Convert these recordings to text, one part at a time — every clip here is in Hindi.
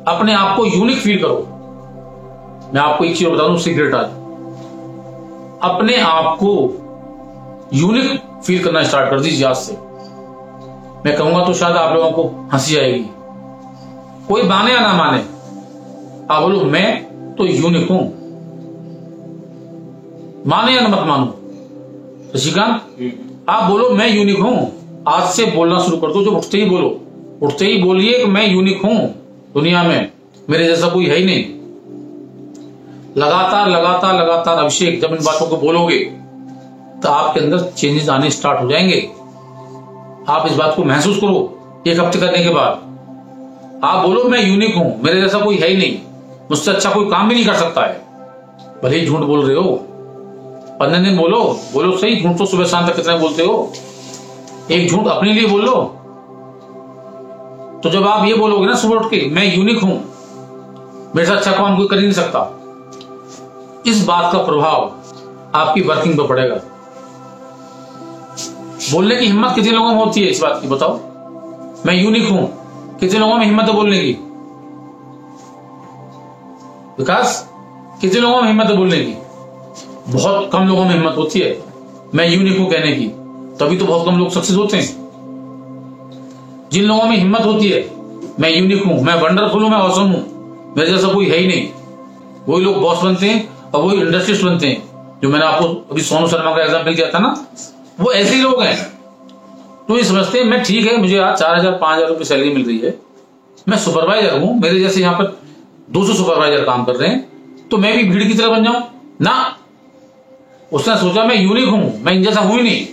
अपने आप को यूनिक फील करो। मैं आपको एक चीज बता दूं, सीक्रेट आज, अपने आप को यूनिक फील करना स्टार्ट कर दीजिए आज से। मैं कहूंगा तो शायद आप लोगों को हंसी आएगी, कोई माने या ना माने, आप बोलो मैं तो यूनिक हूं, माने या मत मानो। शशिकांत आप बोलो मैं यूनिक हूं, आज से बोलना शुरू कर दो। जो उठते ही बोलो, उठते ही बोलिए कि मैं यूनिक हूं, दुनिया में मेरे जैसा कोई है ही नहीं। लगातार लगातार लगातार अभिषेक जब इन बातों को बोलोगे तो आपके अंदर चेंजेस आने स्टार्ट हो जाएंगे। आप इस बात को महसूस करो। एक हफ्ते करने के बाद आप बोलो मैं यूनिक हूं, मेरे जैसा कोई है ही नहीं, मुझसे अच्छा कोई काम भी नहीं कर सकता है। भले ही झूठ बोल रहे हो, 15 दिन बोलो, बोलो सही। झूठ तो सुबह शाम तक कितने बोलते हो, एक झूठ अपने लिए बोल लो। तो जब आप ये बोलोगे ना सुबह उठ के मैं यूनिक हूं, मेरे से अच्छा काम कोई कर ही नहीं सकता, इस बात का प्रभाव आपकी वर्किंग पर पड़ेगा। बोलने की हिम्मत कितने लोगों में होती है इस बात की, बताओ? मैं यूनिक हूं, कितने लोगों में हिम्मत है बोलने की? विकास, कितने लोगों में हिम्मत है बोलने की? बहुत कम लोगों में हिम्मत होती है मैं यूनिक हूं कहने की, तभी तो बहुत कम लोग सक्सेस होते हैं। जिन लोगों में हिम्मत होती है मैं यूनिक हूं, मैं वंडरफुल हूं, मैं ऑसम हूं, मेरे जैसा कोई है ही नहीं, वही लोग बॉस बनते हैं और वही इंडस्ट्रिस्ट बनते हैं। जो मैंने आपको अभी सोनू शर्मा का एग्जांपल दिया था ना, वो ऐसे ही लोग हैं। तो ये समझते हैं मैं ठीक है, मुझे आज 4,000 5,000 रुपये सैलरी मिल रही है, मैं सुपरवाइजर हूं, मेरे जैसे यहाँ पर 200 सुपरवाइजर काम कर रहे हैं, तो मैं भी भीड़ की तरह बन जाऊं ना। उसने सोचा मैं यूनिक हूं, मैं इन जैसा हूं ही नहीं।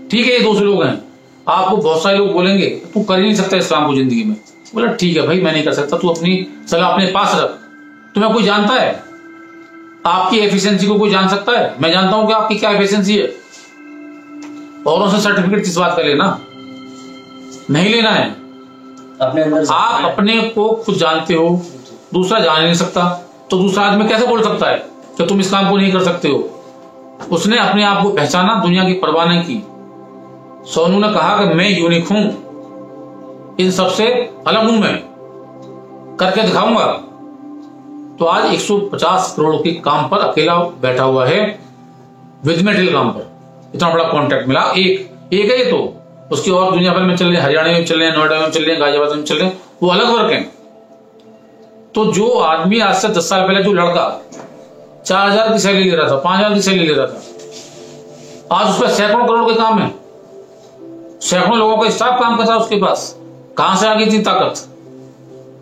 ठीक है, ये 200 लोग हैं, आपको बहुत सारे लोग बोलेंगे तू कर ही नहीं सकता इस काम को जिंदगी में। बोला ठीक है भाई, मैं नहीं कर सकता, तू अपनी सलाह अपने पास रख। तुम्हें कोई जानता है आपकी एफिशिएंसी को? कोई जान सकता है? मैं जानता हूं कि आपकी क्या एफिशिएंसी है। औरों से सर्टिफिकेट किस बात का लेना, नहीं लेना है। अपने अंदर आप अपने को खुद जानते हो, दूसरा जान नहीं सकता, तो दूसरा आदमी कैसे बोल सकता है कि तुम इस काम को नहीं कर सकते हो? उसने अपने आप को पहचाना, दुनिया की परवाह नहीं की। सोनू ने कहा कि मैं यूनिक हूं, इन सबसे अलग हूं, मैं करके दिखाऊंगा। तो आज 150 करोड़ के काम पर अकेला बैठा हुआ है, विद मेटल काम पर। इतना बड़ा कॉन्ट्रैक्ट मिला, एक है ये तो। उसकी और दुनिया भर में चल रहे हैं, हरियाणा में चल रहे हैं, नोएडा में चल रहे हैं, गाजियाबाद में चल रहे हैं, वो अलग वर्क है। तो जो आदमी आज से 10 साल पहले, जो लड़का 4,000 की सैलरी ले रहा था, 5,000 की सैलरी ले रहा था, आज उस पर सैकड़ों करोड़ के काम है, सैकड़ों लोगों का स्टाफ काम करता है उसके पास। कहां से आ गई थी ताकत?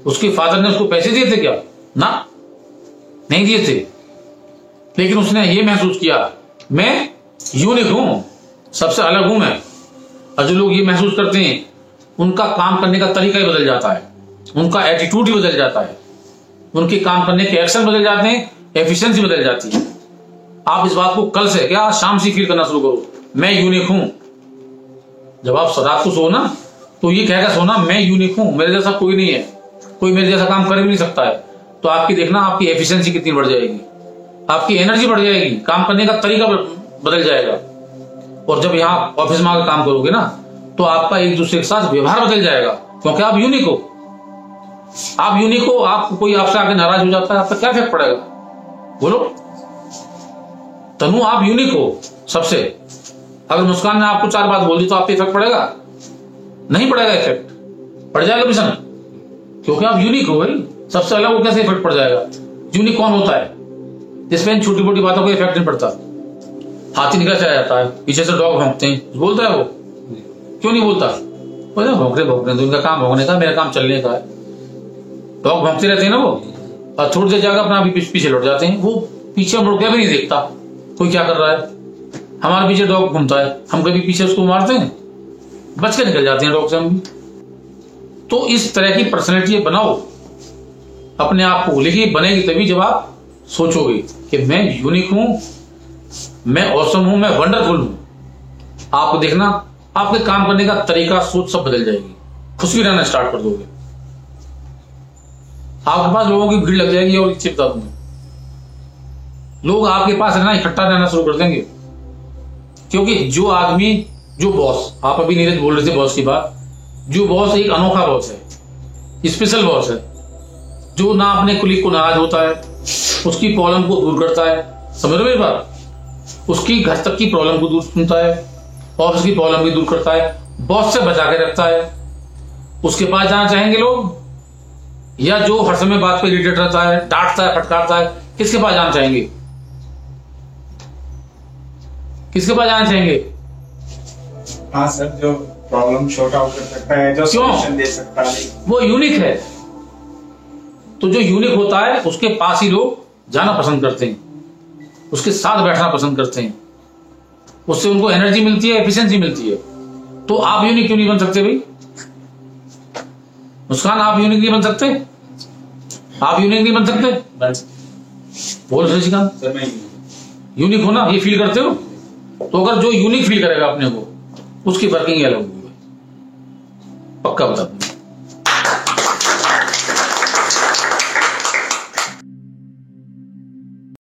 उसके फादर ने उसको पैसे दिए थे क्या? ना, नहीं दिए थे। लेकिन उसने ये महसूस किया मैं यूनिक हूं, सबसे अलग हूं मैं। और जो लोग ये महसूस करते हैं, उनका काम करने का तरीका ही बदल जाता है, उनका एटीट्यूड ही बदल जाता है, उनके काम करने के एक्शन बदल जाते हैं, एफिशिएंसी बदल जाती है। आप इस बात को कल से क्या शाम से फील करना शुरू करो, मैं यूनिक हूं। जब आप रात को सो ना, तो ये कहकर सोना मैं यूनिक हूं, मेरे जैसा कोई नहीं है, कोई मेरे जैसा काम कर भी नहीं सकता है। तो आपकी देखना आपकी एफिशिएंसी कितनी बढ़ जाएगी, आपकी एनर्जी बढ़ जाएगी, काम करने का तरीका बदल जाएगा। और जब यहाँ ऑफिस में आकर काम करोगे ना, तो आपका एक दूसरे के साथ व्यवहार बदल जाएगा, क्योंकि आप यूनिक हो। आप यूनिक हो, आप कोई आपसे आके नाराज हो जाता है, आपका क्या इफेक्ट पड़ेगा? बोलो तनु, आप यूनिक हो सबसे। अगर मुस्कान ने आपको 4 बात बोल दी तो आप पे इफेक्ट पड़ेगा? नहीं पड़ेगा इफेक्ट, पड़ जाएगा मिशन, क्योंकि आप यूनिक हो भाई, सबसे अलग हो, कैसे इफेक्ट पड़ जाएगा? यूनिक कौन होता है जिसमें इन छोटी मोटी बातों का इफेक्ट नहीं पड़ता? हाथी निकल चला जाता है, पीछे से डॉग भौंकते हैं, बोलता है वो? क्यों नहीं बोलता? भौंकते भौंकते तो उनका काम भौंकने का, मेरा काम चलने का है। डॉग भौंकते रहते हैं ना वो, और थोड़ी देर जाकर अपना पीछे लौट जाते हैं। वो पीछे मुड़ के भी नहीं देखता कोई क्या कर रहा है। हमारे पीछे डॉग घूमता है, हम कभी पीछे उसको मारते हैं? बच के निकल जाते हैं डॉग से हम भी। तो इस तरह की पर्सनैलिटी बनाओ अपने आप को, लेकिन बनेगी तभी जब आप सोचोगे कि मैं यूनिक हूं, मैं ऑसम हूं, मैं वंडरफुल हूं। आपको देखना आपके काम करने का तरीका, सोच सब बदल जाएगी, खुश भी रहना स्टार्ट कर दोगे। आपके पास लोगों की भीड़ लग जाएगी। और एक चीज बता दूंगा, लोग आपके पास रहना, इकट्ठा रहना शुरू कर देंगे। क्योंकि जो आदमी, जो बॉस, आप अभी नीरज बोल रहे थे बॉस की बात, जो बॉस एक अनोखा बॉस है, स्पेशल बॉस है, जो ना अपने कुलीग को नाराज होता है, उसकी प्रॉब्लम को दूर करता है। समझ रहे हो मेरी बात? उसकी घर तक की प्रॉब्लम को दूर सुनता है, ऑफिस की प्रॉब्लम भी दूर करता है, बॉस से बचा के रखता है। उसके पास जाना चाहेंगे लोग, या जो हर समय बात पे इरिटेट रहता है, डांटता है, फटकारता है, किसके पास जाना चाहेंगे? किसके पास जाना चाहेंगे? हाँ सर, जो प्रॉब्लम शॉर्ट आउट कर सकता है, जो सॉल्यूशन दे सकता है, वो यूनिक है। तो जो यूनिक होता है उसके पास ही लोग जाना पसंद करते हैं, उसके साथ बैठना पसंद करते हैं, उससे उनको एनर्जी मिलती है, एफिशिएंसी मिलती है। तो आप यूनिक क्यों नहीं बन सकते भाई? मुस्कान, आप यूनिक नहीं बन सकते? आप यूनिक नहीं बन सकते? बोलो शशिकांत। सर मैं यूनिक हो ना, ये फील करते हो? तो अगर जो यूनिक फील करेगा अपने को, उसकी वर्किंग अलग होगी। पक्का बता दूं।